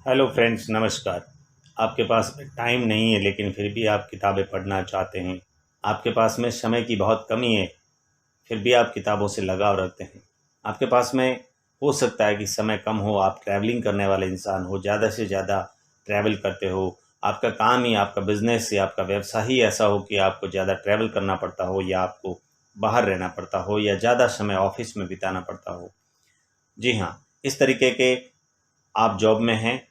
Hello friends, नमस्कार। आपके पास में टाइम नहीं है लेकिन फिर भी आप किताबें पढ़ना चाहते हैं। आपके पास में समय की बहुत कमी है, फिर भी आप किताबों से लगाव रखते हैं। आपके पास में हो सकता है कि समय कम हो, आप ट्रैवलिंग करने वाले इंसान हो, ज़्यादा से ज़्यादा ट्रैवल करते हो। आपका काम ही, आपका बिजनेस या आपका व्यवसाय ही ऐसा हो कि आपको ज़्यादा ट्रैवल करना पड़ता हो, या आपको बाहर रहना पड़ता हो, या ज़्यादा समय ऑफिस में बिताना पड़ता हो। जी हाँ, इस तरीके के आप जॉब में हैं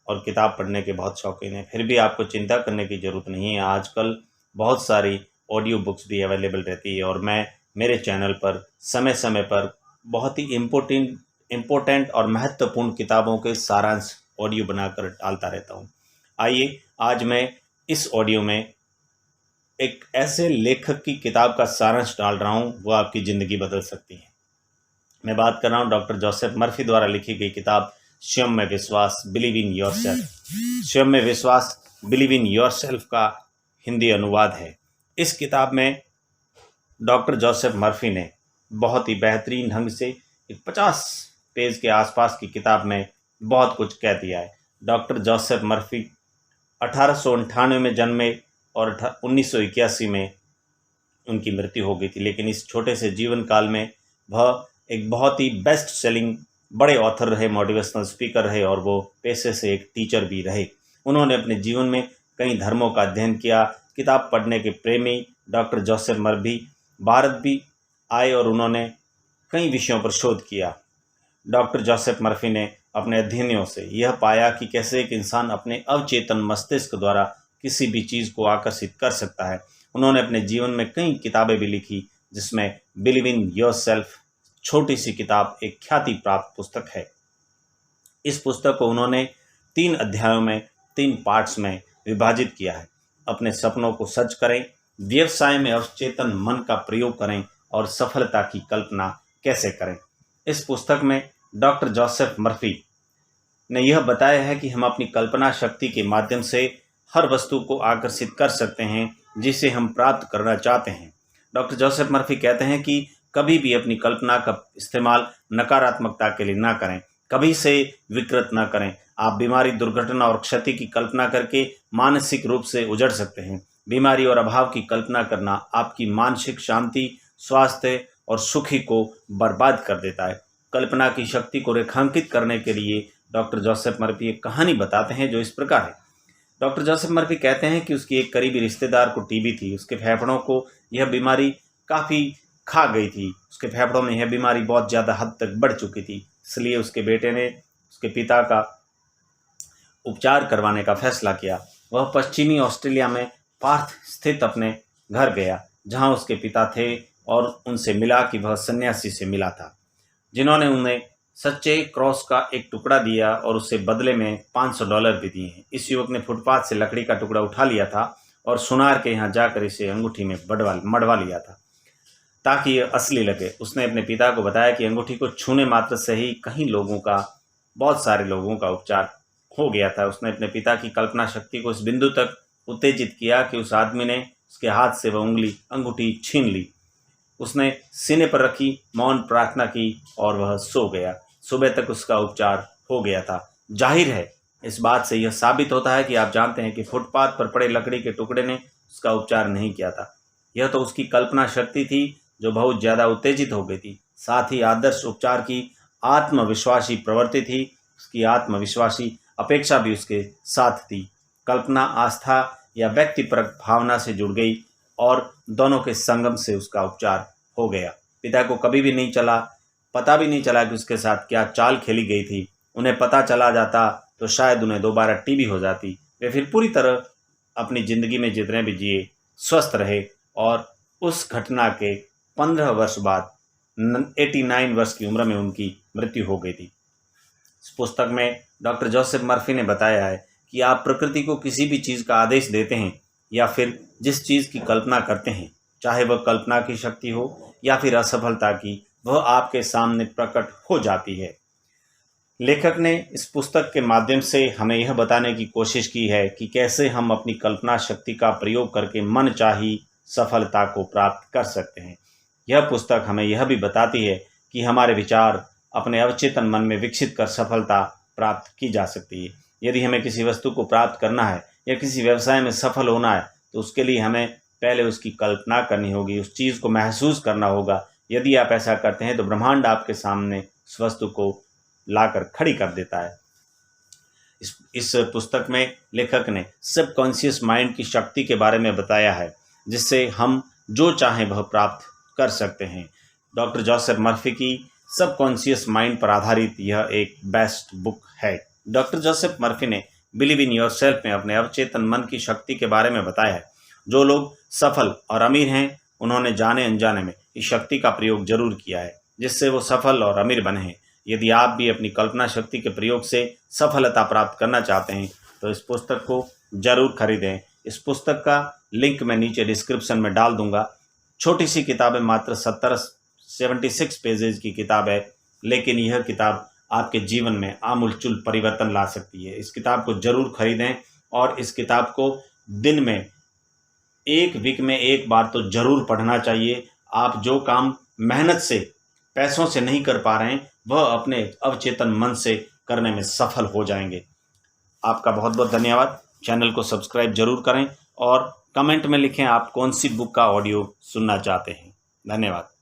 और किताब पढ़ने के बहुत शौकीन हैं, फिर भी आपको चिंता करने की ज़रूरत नहीं है। आजकल बहुत सारी ऑडियो बुक्स भी अवेलेबल रहती है, और मैं मेरे चैनल पर समय समय पर बहुत ही इम्पोर्टेंट और महत्वपूर्ण किताबों के सारांश ऑडियो बनाकर डालता रहता हूँ। आइए, आज मैं इस ऑडियो में एक ऐसे लेखक की किताब का सारांश डाल रहा हूँ, वो आपकी ज़िंदगी बदल सकती है। मैं बात कर रहा हूँ डॉक्टर जोसेफ मर्फी द्वारा लिखी गई किताब स्वयं में विश्वास, बिलीव इन योरसेल्फ। स्वयं में विश्वास, बिलीव इन योरसेल्फ का हिंदी अनुवाद है। इस किताब में डॉक्टर जोसेफ मर्फी ने बहुत ही बेहतरीन ढंग से एक 50 पेज के आसपास की किताब में बहुत कुछ कह दिया है। डॉक्टर जोसेफ मर्फी 1898 में जन्मे और 1981 में उनकी मृत्यु हो गई थी, लेकिन इस छोटे से जीवन काल में वह एक बहुत ही बेस्ट सेलिंग बड़े ऑथर रहे, मोटिवेशनल स्पीकर रहे, और वो पेशे से एक टीचर भी रहे। उन्होंने अपने जीवन में कई धर्मों का अध्ययन किया। किताब पढ़ने के प्रेमी डॉक्टर जोसेफ मर्फी भारत भी आए और उन्होंने कई विषयों पर शोध किया। डॉक्टर जोसेफ मर्फी ने अपने अध्ययनों से यह पाया कि कैसे एक इंसान अपने अवचेतन मस्तिष्क द्वारा किसी भी चीज़ को आकर्षित कर सकता है। उन्होंने अपने जीवन में कई किताबें भी लिखी, जिसमें बिलीव इन योरसेल्फ छोटी सी किताब एक ख्याति प्राप्त पुस्तक है। इस पुस्तक को उन्होंने 3 अध्यायों में 3 पार्ट्स में विभाजित किया है। अपने सपनों को सच करें, व्यवसाय में अवचेतन मन का प्रयोग करें, और सफलता की कल्पना कैसे करें। इस पुस्तक में डॉक्टर जोसेफ मर्फी ने यह बताया है कि हम अपनी कल्पना शक्ति के माध्यम से हर वस्तु को आकर्षित कर सकते हैं जिसे हम प्राप्त करना चाहते हैं। डॉक्टर जोसेफ मर्फी कहते हैं कि कभी भी अपनी कल्पना का इस्तेमाल नकारात्मकता के लिए ना करें, कभी से विकृत ना करें। आप बीमारी, दुर्घटना और क्षति की कल्पना करके मानसिक रूप से उजड़ सकते हैं। बीमारी और अभाव की कल्पना करना आपकी मानसिक शांति, स्वास्थ्य और सुखी को बर्बाद कर देता है। कल्पना की शक्ति को रेखांकित करने के लिए डॉक्टर जोसेफ मर्फी एक कहानी बताते हैं जो इस प्रकार है। डॉक्टर जोसेफ मर्फी कहते हैं कि उसकी एक करीबी रिश्तेदार को टीबी थी। उसके फेफड़ों को यह बीमारी काफ़ी खा गई थी। उसके फेफड़ों में यह बीमारी बहुत ज़्यादा हद तक बढ़ चुकी थी। इसलिए उसके बेटे ने उसके पिता का उपचार करवाने का फैसला किया। वह पश्चिमी ऑस्ट्रेलिया में पार्थ स्थित अपने घर गया, जहां उसके पिता थे, और उनसे मिला कि वह सन्यासी से मिला था, जिन्होंने उन्हें सच्चे क्रॉस का एक टुकड़ा दिया और उससे बदले में $500 भी दिए हैं। इस युवक ने फुटपाथ से लकड़ी का टुकड़ा उठा लिया था और सुनार के यहाँ जाकर इसे अंगूठी में मढ़वा लिया था ताकि यह असली लगे। उसने अपने पिता को बताया कि अंगूठी को छूने मात्र से ही बहुत सारे लोगों का उपचार हो गया था। उसने अपने पिता की कल्पना शक्ति को इस बिंदु तक उत्तेजित किया कि उस आदमी ने उसके हाथ से वह अंगूठी छीन ली। उसने सीने पर रखी, मौन प्रार्थना की, और वह सो गया। सुबह तक उसका उपचार हो गया था। जाहिर है, इस बात से यह साबित होता है कि आप जानते हैं कि फुटपाथ पर पड़े लकड़ी के टुकड़े ने उसका उपचार नहीं किया था। यह तो उसकी कल्पना शक्ति थी जो बहुत ज़्यादा उत्तेजित हो गई थी। साथ ही आदर्श उपचार की आत्मविश्वासी प्रवृत्ति थी। उसकी आत्मविश्वासी अपेक्षा भी उसके साथ थी। कल्पना, आस्था या व्यक्तिपरक भावना से जुड़ गई, और दोनों के संगम से उसका उपचार हो गया। पिता को कभी भी पता भी नहीं चला कि उसके साथ क्या चाल खेली गई थी। उन्हें पता चला जाता तो शायद उन्हें दोबारा टीबी हो जाती। वे फिर पूरी तरह अपनी ज़िंदगी में जितने भी जिए, स्वस्थ रहे, और उस घटना के 15 वर्ष बाद 89 वर्ष की उम्र में उनकी मृत्यु हो गई थी। इस पुस्तक में डॉक्टर जोसेफ मर्फी ने बताया है कि आप प्रकृति को किसी भी चीज़ का आदेश देते हैं या फिर जिस चीज़ की कल्पना करते हैं, चाहे वह कल्पना की शक्ति हो या फिर असफलता की, वह आपके सामने प्रकट हो जाती है। लेखक ने इस पुस्तक के माध्यम से हमें यह बताने की कोशिश की है कि कैसे हम अपनी कल्पना शक्ति का प्रयोग करके मनचाही सफलता को प्राप्त कर सकते हैं। यह पुस्तक हमें यह भी बताती है कि हमारे विचार अपने अवचेतन मन में विकसित कर सफलता प्राप्त की जा सकती है। यदि हमें किसी वस्तु को प्राप्त करना है या किसी व्यवसाय में सफल होना है तो उसके लिए हमें पहले उसकी कल्पना करनी होगी, उस चीज़ को महसूस करना होगा। यदि आप ऐसा करते हैं तो ब्रह्मांड आपके सामने उस वस्तु को लाकर खड़ी कर देता है। इस पुस्तक में लेखक ने सबकॉन्शियस माइंड की शक्ति के बारे में बताया है, जिससे हम जो चाहें वह प्राप्त कर सकते हैं। डॉक्टर जोसेफ मर्फी की सबकॉन्शियस माइंड पर आधारित यह एक बेस्ट बुक है। डॉक्टर जोसेफ मर्फी ने बिलीव इन योरसेल्फ में अपने अवचेतन मन की शक्ति के बारे में बताया है। जो लोग सफल और अमीर हैं उन्होंने जाने अनजाने में इस शक्ति का प्रयोग जरूर किया है, जिससे वो सफल और अमीर बने हैं। यदि आप भी अपनी कल्पना शक्ति के प्रयोग से सफलता प्राप्त करना चाहते हैं तो इस पुस्तक को जरूर खरीदें। इस पुस्तक का लिंक मैं नीचे डिस्क्रिप्शन में डाल दूंगा। छोटी सी किताब है, मात्र 76 पेजेज की किताब है, लेकिन यह किताब आपके जीवन में आमूलचूल परिवर्तन ला सकती है। इस किताब को जरूर खरीदें और इस किताब को दिन में एक वीक में एक बार तो जरूर पढ़ना चाहिए। आप जो काम मेहनत से पैसों से नहीं कर पा रहे हैं वह अपने अवचेतन मन से करने में सफल हो जाएंगे। आपका बहुत बहुत धन्यवाद। चैनल को सब्सक्राइब जरूर करें और कमेंट में लिखें आप कौन सी बुक का ऑडियो सुनना चाहते हैं। धन्यवाद।